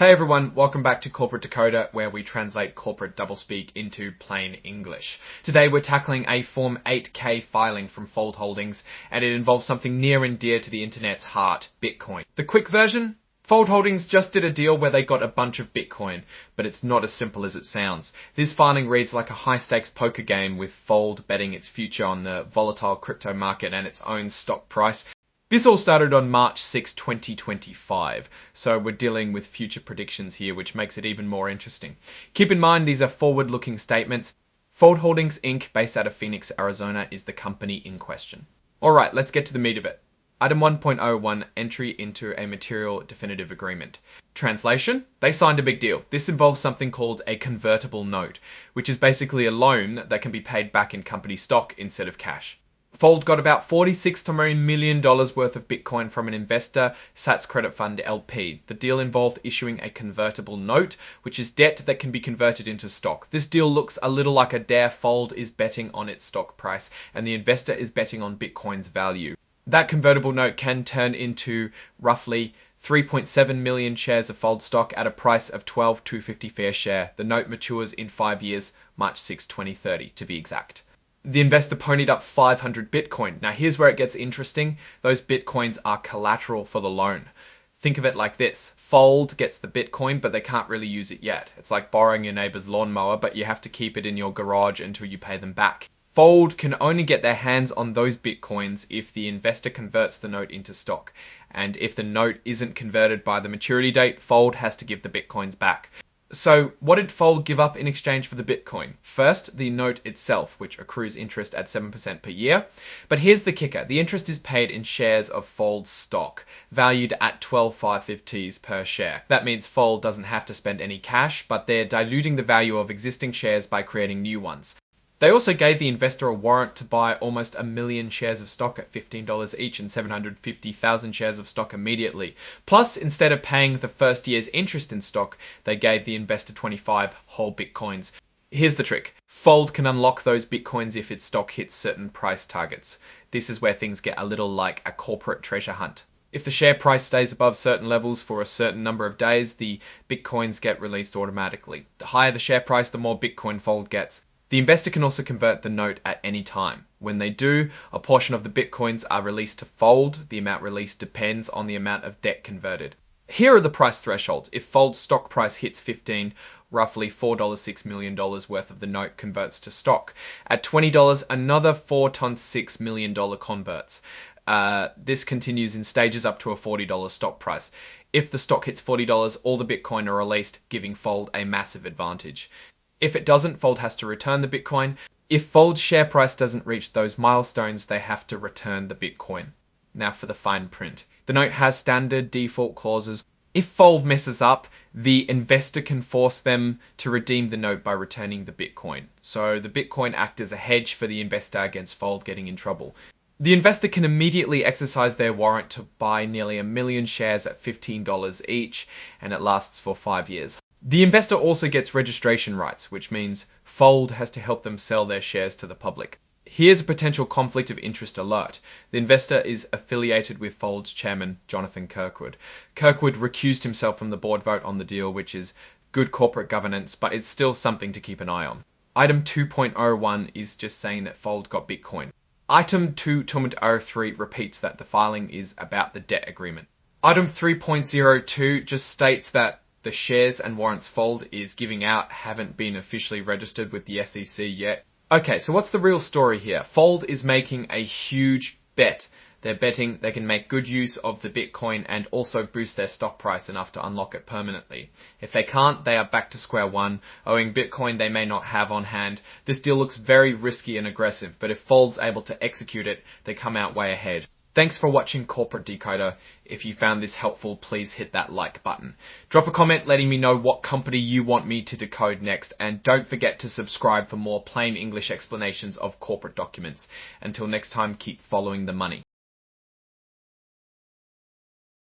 Hey everyone, welcome back to Corporate Decoder, where we translate corporate doublespeak into plain English. Today we're tackling a Form 8K filing from Fold Holdings, and it involves something near and dear to the internet's heart, Bitcoin. The quick version? Fold Holdings just did a deal where they got a bunch of Bitcoin, but it's not as simple as it sounds. This filing reads like a high-stakes poker game, with Fold betting its future on the volatile crypto market and its own stock price. This all started on March 6, 2025, so we're dealing with future predictions here, which makes it even more interesting. Keep in mind, these are forward-looking statements. Fold Holdings Inc., based out of Phoenix, Arizona, is the company in question. Alright, let's get to the meat of it. Item 1.01, entry into a material definitive agreement. Translation? They signed a big deal. This involves something called a convertible note, which is basically a loan that can be paid back in company stock instead of cash. Fold got about $46 million worth of Bitcoin from an investor, Sats Credit Fund LP. The deal involved issuing a convertible note, which is debt that can be converted into stock. This deal looks a little like a dare. Fold is betting on its stock price, and the investor is betting on Bitcoin's value. That convertible note can turn into roughly 3.7 million shares of Fold stock at a price of $12.250 fair share. The note matures in 5 years, March 6, 2030 to be exact. The investor ponied up 500 Bitcoin. Now here's where it gets interesting. Those Bitcoins are collateral for the loan. Think of it like this. Fold gets the Bitcoin, but they can't really use it yet. It's like borrowing your neighbor's lawnmower, but you have to keep it in your garage until you pay them back. Fold can only get their hands on those Bitcoins if the investor converts the note into stock. And if the note isn't converted by the maturity date, Fold has to give the Bitcoins back. So what did Fold give up in exchange for the Bitcoin? First, the note itself, which accrues interest at 7% per year. But here's the kicker. The interest is paid in shares of Fold stock, valued at $12.550 per share. That means Fold doesn't have to spend any cash, but they're diluting the value of existing shares by creating new ones. They also gave the investor a warrant to buy almost 1 million shares of stock at $15 each and 750,000 shares of stock immediately. Plus, instead of paying the first year's interest in stock, they gave the investor 25 whole Bitcoins. Here's the trick. Fold can unlock those Bitcoins if its stock hits certain price targets. This is where things get a little like a corporate treasure hunt. If the share price stays above certain levels for a certain number of days, the Bitcoins get released automatically. The higher the share price, the more Bitcoin Fold gets. The investor can also convert the note at any time. When they do, a portion of the Bitcoins are released to Fold. The amount released depends on the amount of debt converted. Here are the price thresholds. If Fold's stock price hits 15, roughly $4.6 million worth of the note converts to stock. At $20, another $4.6 million converts. This continues in stages up to a $40 stock price. If the stock hits $40, all the Bitcoin are released, giving Fold a massive advantage. If it doesn't, Fold has to return the Bitcoin. If Fold's share price doesn't reach those milestones, they have to return the Bitcoin. Now for the fine print. The note has standard default clauses. If Fold messes up, the investor can force them to redeem the note by returning the Bitcoin. So the Bitcoin act as a hedge for the investor against Fold getting in trouble. The investor can immediately exercise their warrant to buy nearly 1 million shares at $15 each, and it lasts for 5 years. The investor also gets registration rights, which means Fold has to help them sell their shares to the public. Here's a potential conflict of interest alert. The investor is affiliated with Fold's chairman, Jonathan Kirkwood. Kirkwood recused himself from the board vote on the deal, which is good corporate governance, but it's still something to keep an eye on. Item 2.01 is just saying that Fold got Bitcoin. Item 2.03 repeats that the filing is about the debt agreement. Item 3.02 just states that the shares and warrants Fold is giving out haven't been officially registered with the SEC yet. Okay, so what's the real story here? Fold is making a huge bet. They're betting they can make good use of the Bitcoin and also boost their stock price enough to unlock it permanently. If they can't, they are back to square one, owing Bitcoin they may not have on hand. This deal looks very risky and aggressive, but if Fold's able to execute it, they come out way ahead. Thanks for watching Corporate Decoder. If you found this helpful, please hit that like button. Drop a comment letting me know what company you want me to decode next, and don't forget to subscribe for more plain English explanations of corporate documents. Until next time, keep following the money.